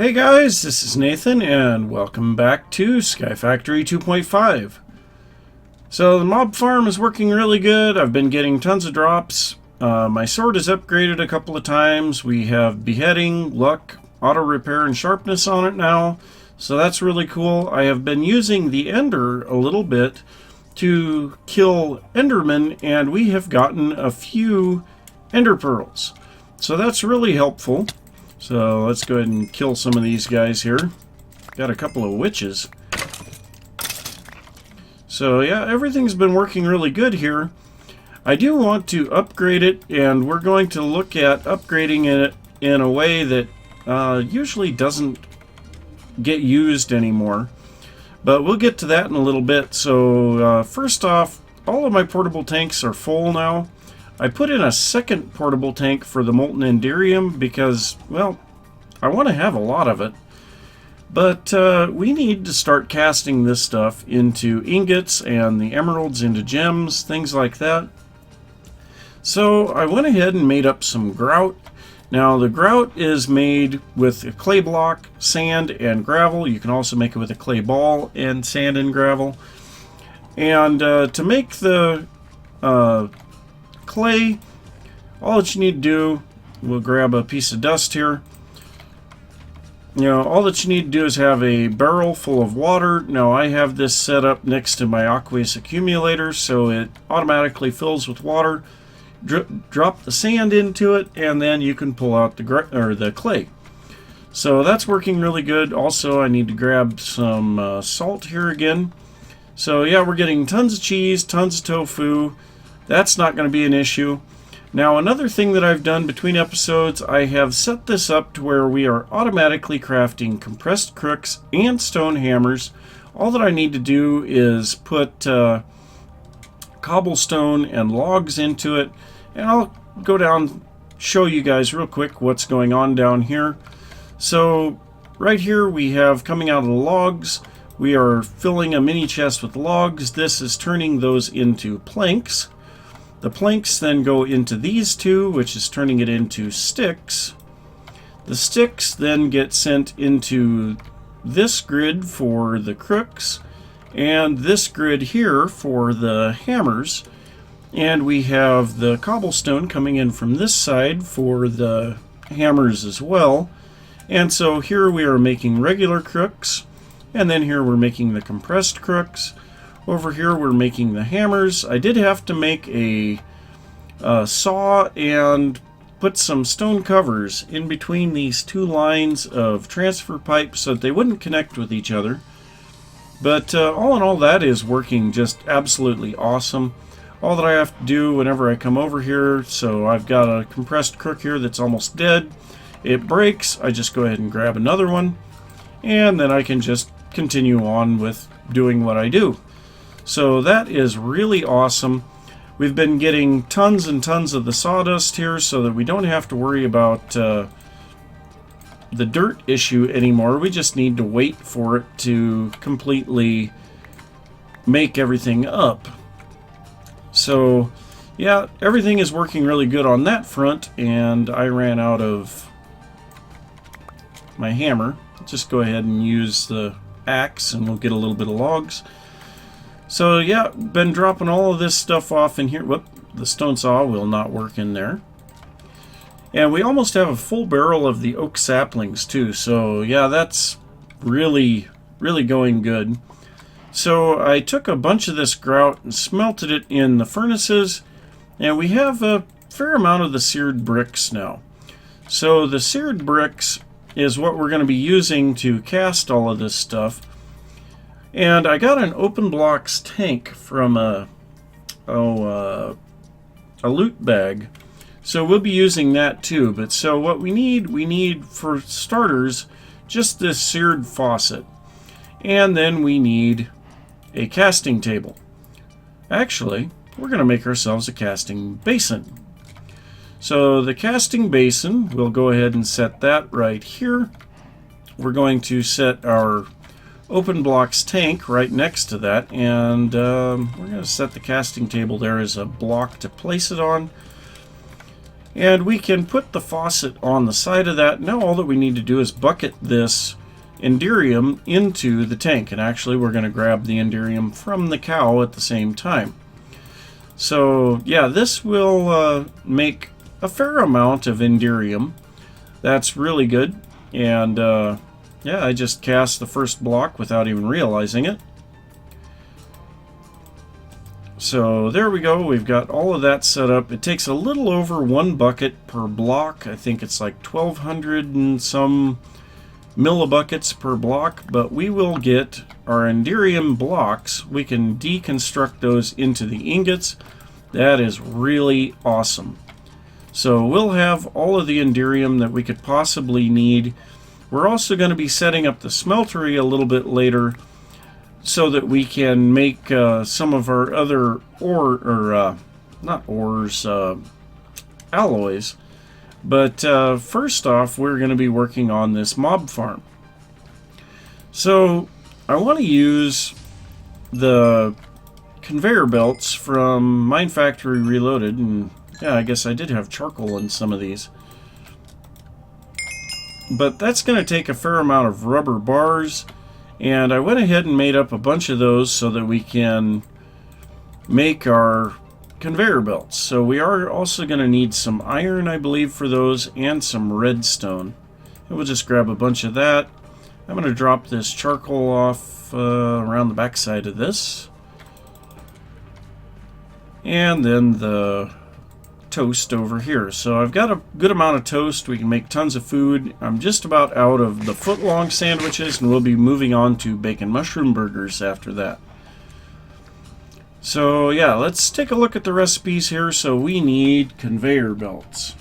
Hey guys, this is Nathan and welcome back to Sky Factory 2.5. So the mob farm is working really good. I've been getting tons of drops. My sword is upgraded a couple of times. We have beheading, luck, auto repair, and sharpness on it now. So that's really cool. I have been using the ender a little bit to kill endermen, and we have gotten a few ender pearls. So that's really helpful. So let's go ahead and kill some of these guys here. Got a couple of witches. So yeah, everything's been working really good here. I do want to upgrade it, and we're going to look at upgrading it in a way that usually doesn't get used anymore. But we'll get to that in a little bit. So first off, all of my portable tanks are full now. I put in a second portable tank for the molten enderium because, well, I want to have a lot of it. But we need to start casting this stuff into ingots and the emeralds into gems, things like that. So I went ahead and made up some grout. Now the grout is made with a clay block, sand, and gravel. You can also make it with a clay ball and sand and gravel. And to make the clay, all that you need to do, we'll grab a piece of dust here. All that you need to do is have a barrel full of water. Now I have this set up next to my aqueous accumulator, so it automatically fills with water. Drop the sand into it, and then you can pull out the clay. So that's working really good. Also, I need to grab some salt here again. So yeah, we're getting tons of cheese, tons of tofu. That's not going to be an issue. Now, another thing that I've done between episodes, I have set this up to where we are automatically crafting compressed crooks and stone hammers. All that I need to do is put cobblestone and logs into it, and I'll go down, show you guys real quick what's going on down here. So right here we have, coming out of the logs, we are filling a mini chest with logs. This is turning those into planks. The planks then go into these two, which is turning it into sticks. The sticks then get sent into this grid for the crooks, and this grid here for the hammers. And we have the cobblestone coming in from this side for the hammers as well. And so here we are making regular crooks, and then here we're making the compressed crooks. Over here we're making the hammers. I did have to make a saw and put some stone covers in between these two lines of transfer pipes so that they wouldn't connect with each other. But all in all, that is working just absolutely awesome. All that I have to do whenever I come over here, so I've got a compressed crook here that's almost dead. It breaks, I just go ahead and grab another one, and then I can just continue on with doing what I do. So that is really awesome. We've been getting tons and tons of the sawdust here so that we don't have to worry about the dirt issue anymore. We just need to wait for it to completely make everything up. So yeah, everything is working really good on that front, and I ran out of my hammer. Just go ahead and use the axe and we'll get a little bit of logs. So yeah, been dropping all of this stuff off in here. Whoop, the stone saw will not work in there. And we almost have a full barrel of the oak saplings too. So yeah, that's really, really going good. So I took a bunch of this grout and smelted it in the furnaces, and we have a fair amount of the seared bricks now. So the seared bricks is what we're going to be using to cast all of this stuff. And I got an open blocks tank from a loot bag, so we'll be using that too. But so what we need for starters just this seared faucet, and then we need a casting table. Actually, we're going to make ourselves a casting basin. So the casting basin, we'll go ahead and set that right here. We're going to set our open blocks tank right next to that, and we're going to set the casting table there as a block to place it on. And we can put the faucet on the side of that. Now all that we need to do is bucket this Enderium into the tank. And actually we're going to grab the Enderium from the cow at the same time. So yeah, this will make a fair amount of Enderium. That's really good. And yeah, I just cast the first block without even realizing it. So there we go, we've got all of that set up. It takes a little over 1 bucket per block. I think it's like 1,200 and some millibuckets per block, but we will get our Enderium blocks. We can deconstruct those into the ingots. That is really awesome. So we'll have all of the Enderium that we could possibly need. We're also going to be setting up the smeltery a little bit later, so that we can make some of our other alloys. But first off, we're going to be working on this mob farm. So I want to use the conveyor belts from Minefactory Reloaded, and yeah, I guess I did have charcoal in some of these. But that's going to take a fair amount of rubber bars. And I went ahead and made up a bunch of those so that we can make our conveyor belts. So we are also going to need some iron, I believe, for those, and some redstone. And we'll just grab a bunch of that. I'm going to drop this charcoal off around the backside of this. And then the toast over here. So I've got a good amount of toast. We can make tons of food. I'm just about out of the foot-long sandwiches, and we'll be moving on to bacon mushroom burgers after that. So yeah, let's take a look at the recipes here. So we need conveyor belts.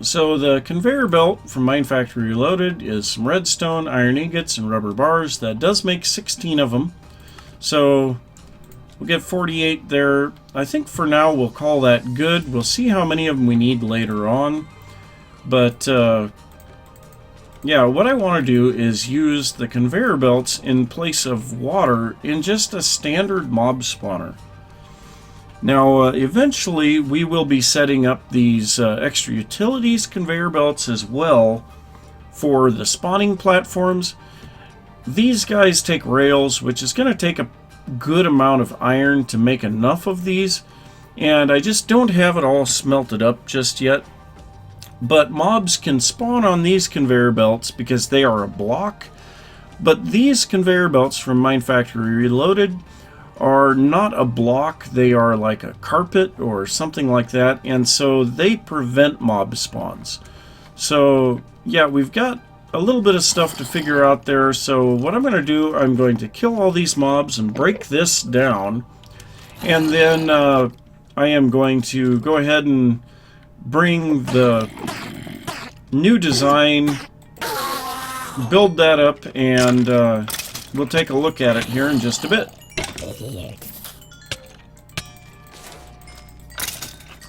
So the conveyor belt from Minefactory Reloaded is some redstone, iron ingots, and rubber bars. That does make 16 of them. So we'll get 48 there. I think for now we'll call that good. We'll see how many of them we need later on. But yeah, what I want to do is use the conveyor belts in place of water in just a standard mob spawner. Now eventually we will be setting up these extra utilities conveyor belts as well for the spawning platforms. These guys take rails, which is going to take a good amount of iron to make enough of these, and I just don't have it all smelted up just yet. But mobs can spawn on these conveyor belts because they are a block, but these conveyor belts from Minefactory Reloaded are not a block. They are like a carpet or something like that, and so they prevent mob spawns. So yeah, we've got a little bit of stuff to figure out there. So what I'm going to do, I'm going to kill all these mobs and break this down, and then I am going to go ahead and bring the new design, build that up, and we'll take a look at it here in just a bit.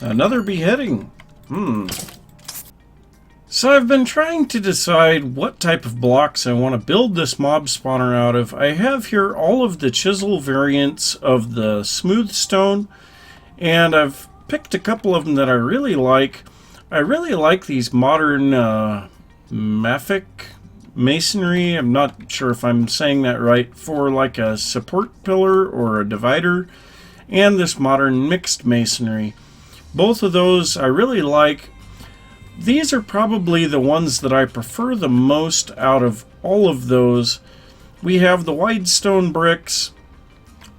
Another beheading. So I've been trying to decide what type of blocks I want to build this mob spawner out of. I have here all of the chisel variants of the smooth stone, and I've picked a couple of them that I really like. I really like these modern Maffic masonry. I'm not sure if I'm saying that right, for like a support pillar or a divider, and this modern mixed masonry. Both of those I really like. These are probably the ones that I prefer the most out of all of those. We have the white stone bricks,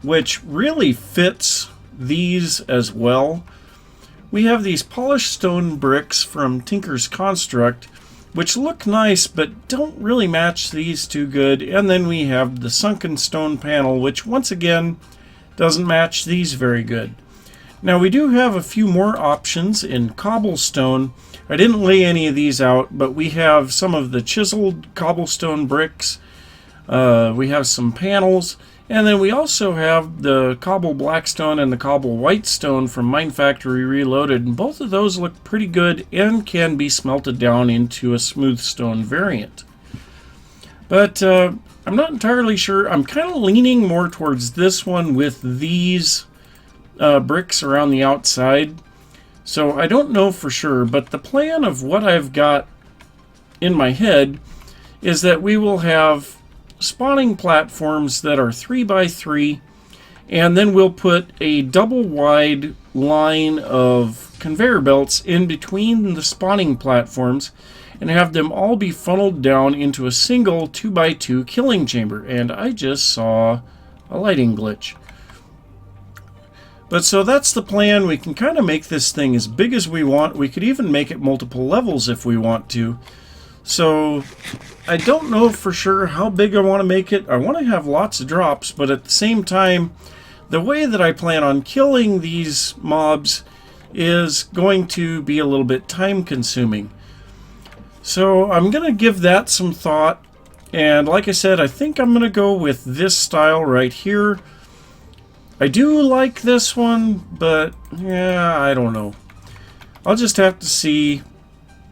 which really fits these as well. We have these polished stone bricks from Tinker's Construct, which look nice but don't really match these too good. And then we have the sunken stone panel, which once again doesn't match these very good. Now we do have a few more options in cobblestone. I didn't lay any of these out, but we have some of the chiseled cobblestone bricks. We have some panels, and then we also have the cobble blackstone and the cobble whitestone from Minefactory Reloaded, and both of those look pretty good and can be smelted down into a smooth stone variant. But I'm not entirely sure. I'm kind of leaning more towards this one with these bricks around the outside. So I don't know for sure, but the plan of what I've got in my head is that we will have spawning platforms that are 3x3, and then we'll put a double wide line of conveyor belts in between the spawning platforms and have them all be funneled down into a single 2x2 killing chamber. And I just saw a lighting glitch. But so that's the plan. We can kind of make this thing as big as we want. We could even make it multiple levels if we want to. So I don't know for sure how big I want to make it. I want to have lots of drops, but at the same time, the way that I plan on killing these mobs is going to be a little bit time consuming. So I'm going to give that some thought. And like I said, I think I'm going to go with this style right here. I do like this one, but yeah, I don't know. I'll just have to see.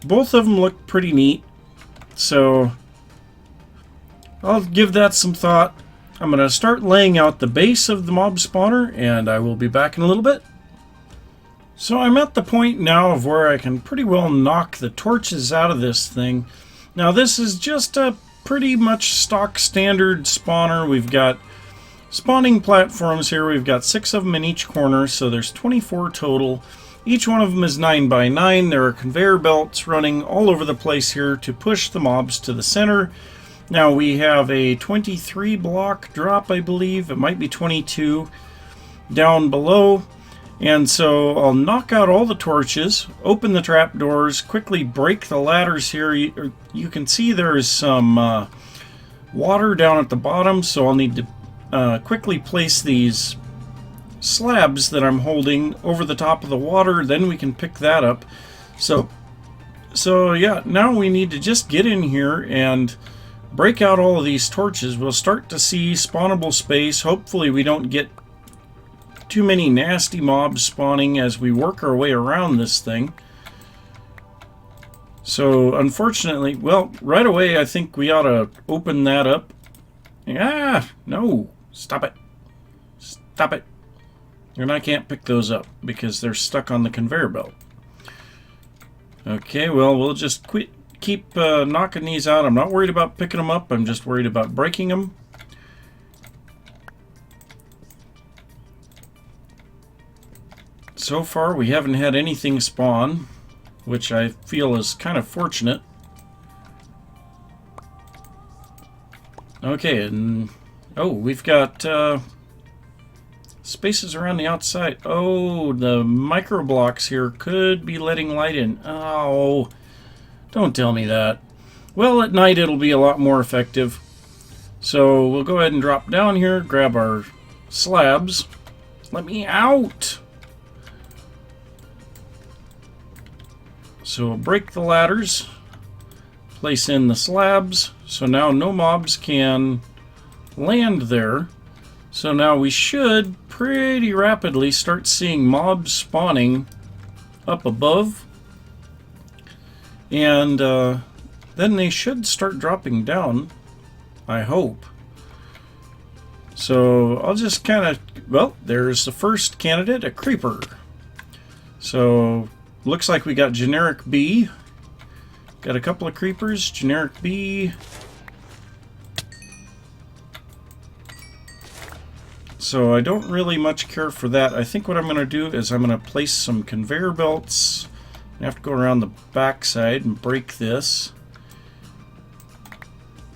Both of them look pretty neat, so I'll give that some thought. I'm going to start laying out the base of the mob spawner, and I will be back in a little bit. So I'm at the point now of where I can pretty well knock the torches out of this thing. Now this is just a pretty much stock standard spawner. We've got spawning platforms here. We've got 6 of them in each corner, so there's 24 total. Each one of them is 9x9. There are conveyor belts running all over the place here to push the mobs to the center. Now we have a 23 block drop, I believe. It might be 22 down below. And so I'll knock out all the torches, open the trapdoors, quickly break the ladders here. You can see there is some water down at the bottom, so I'll need to quickly place these slabs that I'm holding over the top of the water. Then we can pick that up. So yeah, now we need to just get in here and break out all of these torches. We'll start to see spawnable space. Hopefully we don't get too many nasty mobs spawning as we work our way around this thing. So unfortunately, well, right away I think we ought to open that up. Ah, no. Stop it. Stop it. And I can't pick those up because they're stuck on the conveyor belt. Okay, well, we'll just keep knocking these out. I'm not worried about picking them up. I'm just worried about breaking them. So far, we haven't had anything spawn, which I feel is kind of fortunate. Okay, and oh, we've got spaces around the outside. Oh, the micro blocks here could be letting light in. Oh, don't tell me that. Well, at night it'll be a lot more effective. So we'll go ahead and drop down here, grab our slabs. Let me out! So we'll break the ladders, place in the slabs, so now no mobs can land there. So now we should pretty rapidly start seeing mobs spawning up above. And then they should start dropping down, I hope. So I'll just kind of, well, there's the first candidate, a creeper. So looks like we got generic B. Got a couple of creepers, generic B. So I don't really much care for that. I think what I'm going to do is I'm going to place some conveyor belts. I have to go around the back side and break this.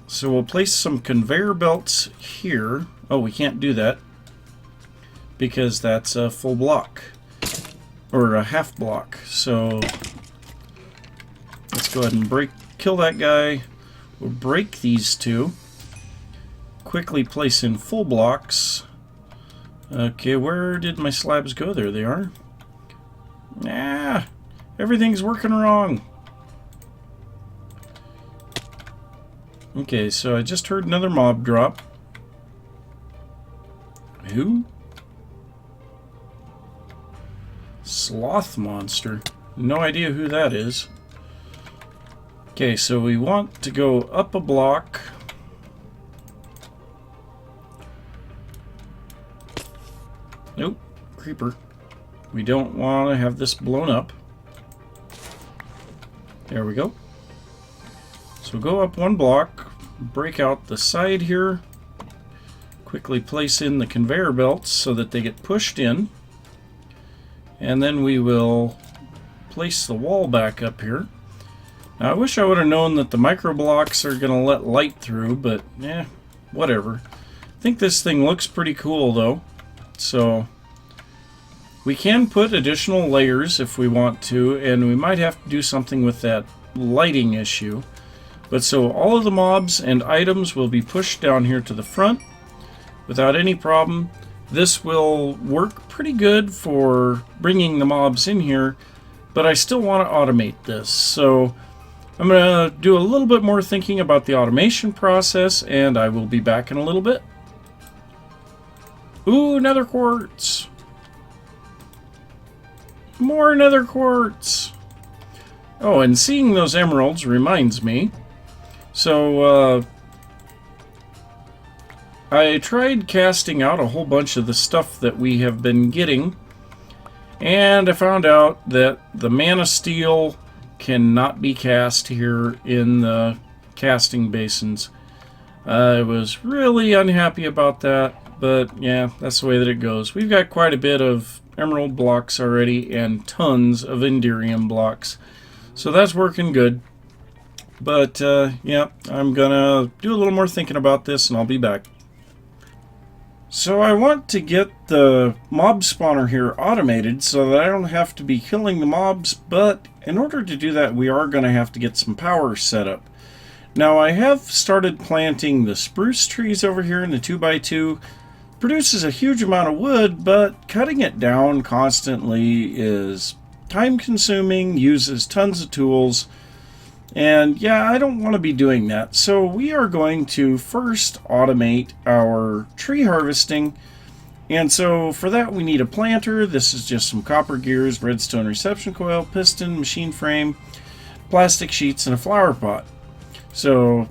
So we'll place some conveyor belts here. Oh, we can't do that because that's a full block. Or a half block. So let's go ahead and kill that guy. We'll break these two. Quickly place in full blocks. Okay, where did my slabs go? There they are. Ah, everything's working wrong. Okay, so I just heard another mob drop. Who? Sloth monster. No idea who that is. Okay, so we want to go up a block. Nope. Creeper. We don't want to have this blown up. There we go. So go up one block, break out the side here, quickly place in the conveyor belts so that they get pushed in, and then we will place the wall back up here. Now I wish I would have known that the micro blocks are going to let light through, but whatever. I think this thing looks pretty cool though. So we can put additional layers if we want to, and we might have to do something with that lighting issue. But so all of the mobs and items will be pushed down here to the front without any problem. This will work pretty good for bringing the mobs in here, but I still want to automate this. So I'm going to do a little bit more thinking about the automation process, and I will be back in a little bit. Ooh, nether quartz. More nether quartz. Oh, and seeing those emeralds reminds me. So, I tried casting out a whole bunch of the stuff that we have been getting, and I found out that the mana steel cannot be cast here in the casting basins. I was really unhappy about that, but yeah, that's the way that it goes. We've got quite a bit of emerald blocks already and tons of enderium blocks, so that's working good. But yeah, I'm gonna do a little more thinking about this and I'll be back. So I want to get the mob spawner here automated so that I don't have to be killing the mobs, but in order to do that we are going to have to get some power set up. Now I have started planting the spruce trees over here in the 2x2. Produces a huge amount of wood, but cutting it down constantly is time consuming, uses tons of tools, and yeah, I don't want to be doing that. So we are going to first automate our tree harvesting. And so for that we need a planter. This is just some copper gears, redstone reception coil, piston, machine frame, plastic sheets, and a flower pot. So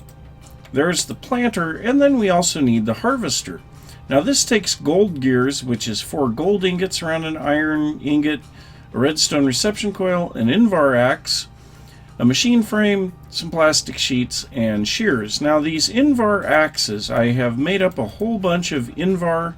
there's the planter, and then we also need the harvester. Now this takes gold gears, which is 4 gold ingots around an iron ingot, a redstone reception coil, an Invar axe, a machine frame, some plastic sheets, and shears. Now these Invar axes, I have made up a whole bunch of Invar.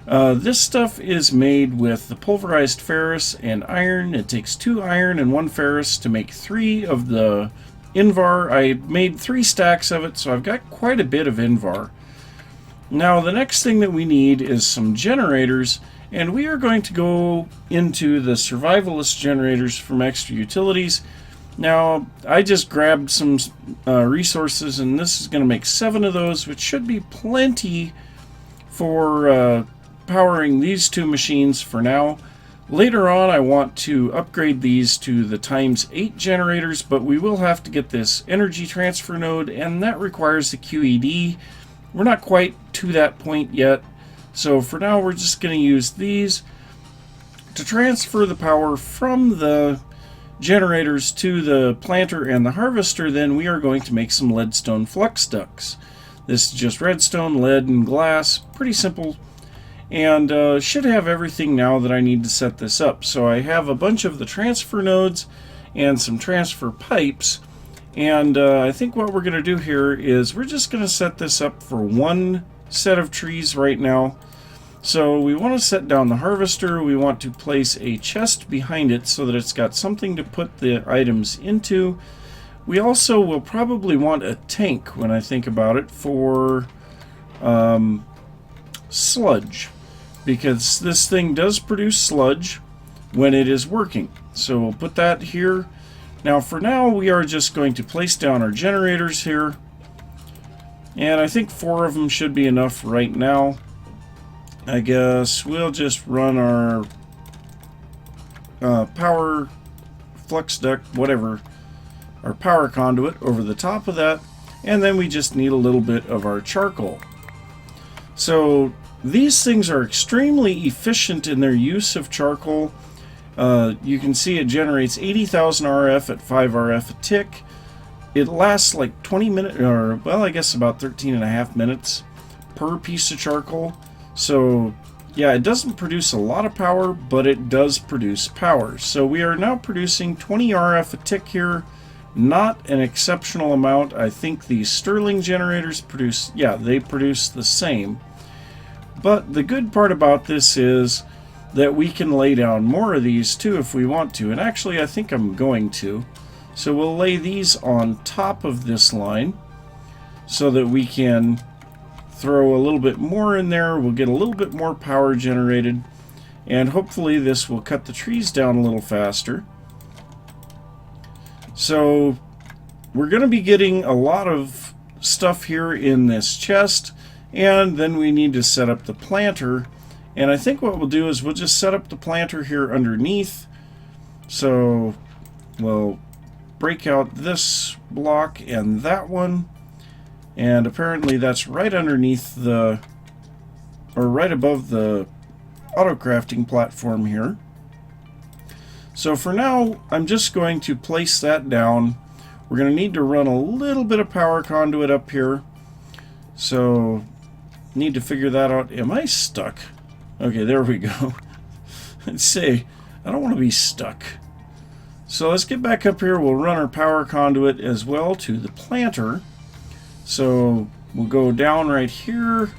This stuff is made with the pulverized ferrous and iron. It takes 2 iron and 1 ferrous to make 3 of the Invar. I made 3 stacks of it, so I've got quite a bit of Invar. Now the next thing that we need is some generators, and we are going to go into the survivalist generators from Extra Utilities. Now I just grabbed some resources, and this is going to make 7 of those, which should be plenty for powering these 2 machines for now. Later on I want to upgrade these to the ×8 generators, but we will have to get this energy transfer node, and that requires the QED. We're not quite to that point yet, so for now we're just going to use these to transfer the power from the generators to the planter and the harvester. Then we are going to make some leadstone flux ducts. This is just redstone, lead, and glass. Pretty simple, and should have everything now that I need to set this up. So I have a bunch of the transfer nodes and some transfer pipes, and I think what we're going to do here is we're just going to set this up for 1 set of trees right now. So we want to set down the harvester. We want to place a chest behind it so that it's got something to put the items into. We also will probably want a tank, when I think about it, for sludge, because this thing does produce sludge when it is working. So we'll put that here. Now for now we are just going to place down our generators here, and I think 4 of them should be enough right now. I guess we'll just run our power flux duct, whatever, our power conduit over the top of that, and then we just need a little bit of our charcoal. So these things are extremely efficient in their use of charcoal. You can see it generates 80,000 RF at 5 RF a tick. It lasts like 20 minutes, or well, I guess about 13.5 minutes per piece of charcoal. So yeah, it doesn't produce a lot of power, but it does produce power. So we are now producing 20 RF a tick here. Not an exceptional amount. I think the Stirling generators produce, yeah, they produce the same. But the good part about this is that we can lay down more of these too if we want to. And actually, I think I'm going to. So we'll lay these on top of this line so that we can throw a little bit more in there. We'll get a little bit more power generated. And hopefully this will cut the trees down a little faster. So we're going to be getting a lot of stuff here in this chest. And then we need to set up the planter. And I think what we'll do is we'll just set up the planter here underneath. So we'll break out this block and that one. And apparently that's right underneath the, or right above the auto crafting platform here. So for now, I'm just going to place that down. We're going to need to run a little bit of power conduit up here. So need to figure that out. Am I stuck? Okay, there we go. Let's say, I don't want to be stuck. So let's get back up here. We'll run our power conduit as well to the planter. So we'll go down right here,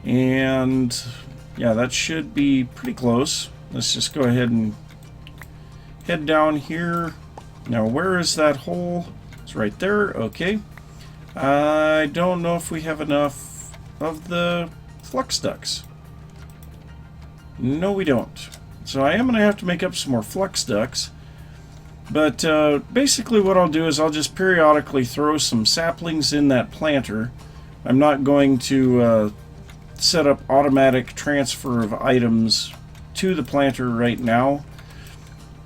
and yeah, that should be pretty close. Let's just go ahead and head down here. Now, where is that hole? It's right there. Okay. I don't know if we have enough of the flux ducts. No, we don't. So I am going to have to make up some more flux ducts. But basically what I'll do is I'll just periodically throw some saplings in that planter. I'm not going to set up automatic transfer of items to the planter right now.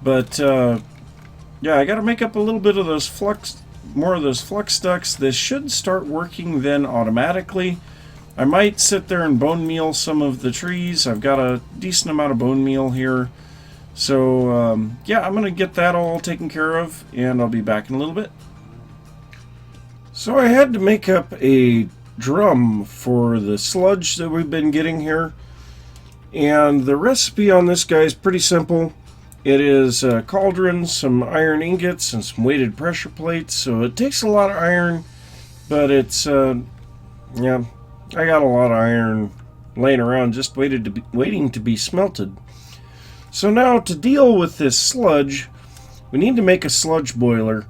But yeah, I got to make up a little bit of those more of those flux ducts. This should start working then automatically. I might sit there and bone meal some of the trees. I've got a decent amount of bone meal here. So, yeah, I'm going to get that all taken care of, and I'll be back in a little bit. So I had to make up a drum for the sludge that we've been getting here. And the recipe on this guy is pretty simple. It is a cauldron, some iron ingots, and some weighted pressure plates. So it takes a lot of iron, but it's, yeah, I got a lot of iron laying around just waiting to be smelted. So now to deal with this sludge, we need to make a sludge boiler.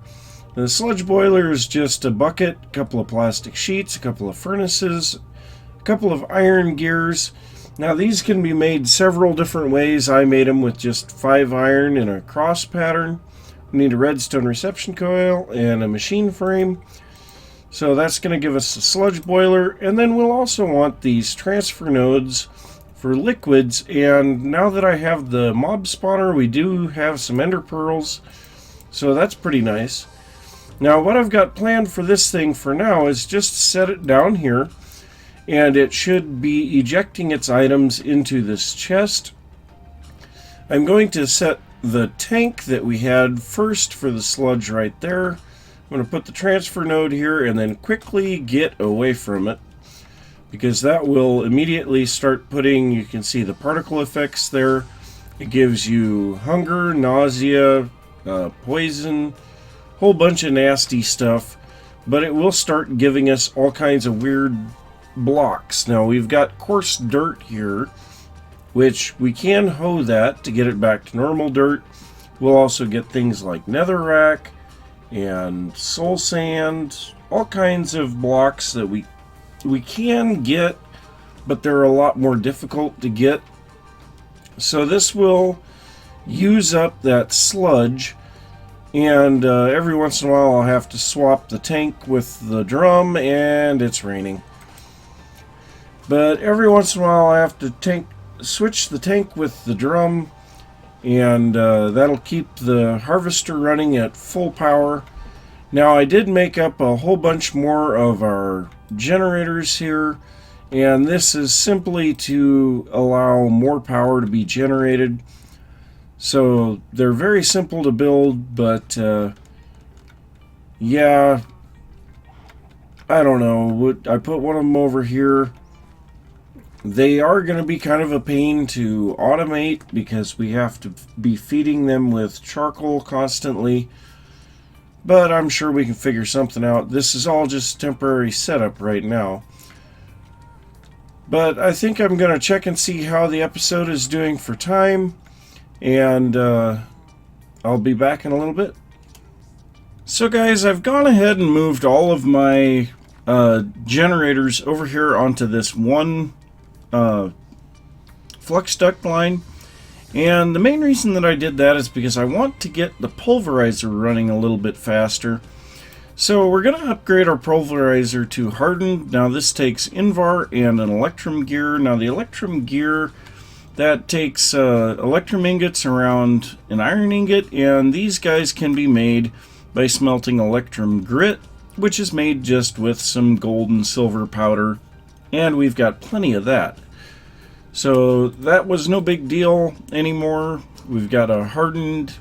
The sludge boiler is just a bucket, a couple of plastic sheets, a couple of furnaces, a couple of iron gears. Now these can be made several different ways. I made them with just 5 iron in a cross pattern. We need a redstone reception coil and a machine frame. So that's going to give us a sludge boiler. And then we'll also want these transfer nodes for liquids, and now that I have the mob spawner, we do have some ender pearls, so that's pretty nice. Now what I've got planned for this thing for now is just set it down here, and it should be ejecting its items into this chest. I'm going to set the tank that we had first for the sludge right there. I'm going to put the transfer node here and then quickly get away from it, because that will immediately start putting, you can see the particle effects there. It gives you hunger, nausea, poison, whole bunch of nasty stuff, but it will start giving us all kinds of weird blocks. Now we've got coarse dirt here, which we can hoe that to get it back to normal dirt. We'll also get things like netherrack and soul sand, all kinds of blocks that we can get, but they're a lot more difficult to get. So this will use up that sludge, and every once in a while I'll have to swap the tank with the drum, and it's raining. But every once in a while I have to switch the tank with the drum, and that'll keep the harvester running at full power. Now I did make up a whole bunch more of our generators here, and this is simply to allow more power to be generated. So they're very simple to build, but yeah, I don't know. I put one of them over here. They are going to be kind of a pain to automate because we have to be feeding them with charcoal constantly. But I'm sure we can figure something out. This is all just temporary setup right now. But I think I'm going to check and see how the episode is doing for time. And I'll be back in a little bit. So guys, I've gone ahead and moved all of my generators over here onto this one flux duct line. And the main reason that I did that is because I want to get the pulverizer running a little bit faster. So we're going to upgrade our pulverizer to hardened. Now this takes Invar and an Electrum gear. Now the Electrum gear, that takes Electrum ingots around an iron ingot, and these guys can be made by smelting Electrum grit, which is made just with some gold and silver powder, and we've got plenty of that. So that was no big deal anymore. We've got a hardened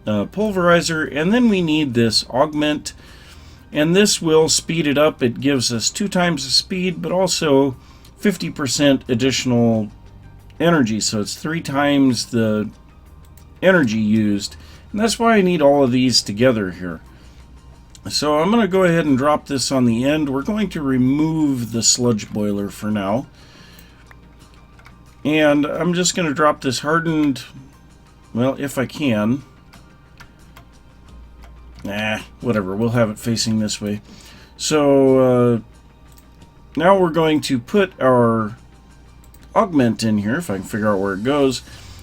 pulverizer, and then we need this augment, and this will speed it up. It gives us 2 times the speed, but also 50% additional energy, so it's 3 times the energy used, and that's why I need all of these together here. So I'm going to go ahead and drop this on the end. We're going to remove the sludge boiler for now. And I'm just going to drop this hardened, well, if I can. Whatever, we'll have it facing this way. So now we're going to put our augment in here, if I can figure out where it goes.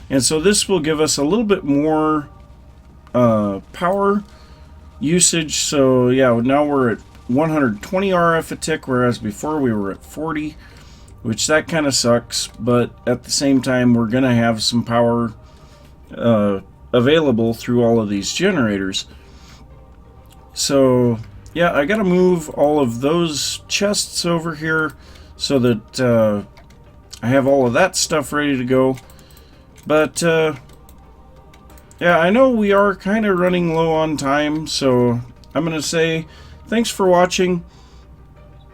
And so this will give us a little bit more power usage. So yeah, now we're at 120 RF a tick, whereas before we were at 40. Which that kind of sucks, but at the same time we're going to have some power available through all of these generators. So yeah, I got to move all of those chests over here so that I have all of that stuff ready to go. But yeah, I know we are kind of running low on time, so I'm going to say thanks for watching.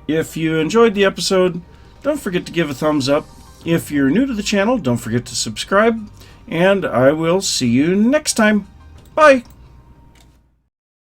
If you enjoyed the episode, don't forget to give a thumbs up. If you're new to the channel, don't forget to subscribe. And I will see you next time. Bye!